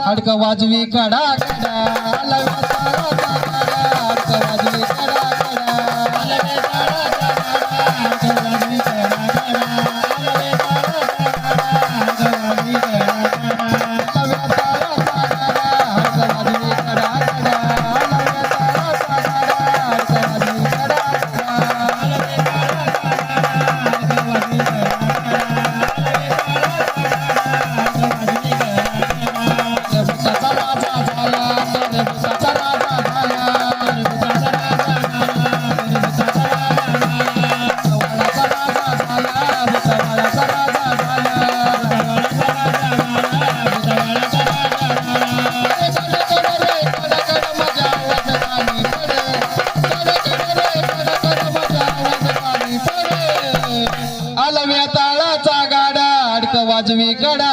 अडक वाजवी कडा कडा आलव्या ताळाचा गाडा अडक वाजवी कडा कडा आलव्या ताळाचा गाडा अडक वाजवी कडा कडा आलव्या ताळाचा गाडा अडक वाजवी कडा कडा आलव्या ताळाचा गाडा अडक वाजवी कडा कडा आलव्या ताळाचा गाडा अडक वाजवी कडा कडा आलव्या ताळाचा गाडा अडक वाजवी कडा कडा आलव्या ताळाचा गाडा भुसाचा राजा झाला भुसाचा राजा झाला भुसाचा राजा झाला भुसावळाचा राजा झाला भुसावळाचा राजा झाला भुसावळाचा राजा झाला कड मजा आवाज खाली पडे कड मजा आवाज खाली पडे आलव्या ताळाचा गाडा अडक वाजवी कडा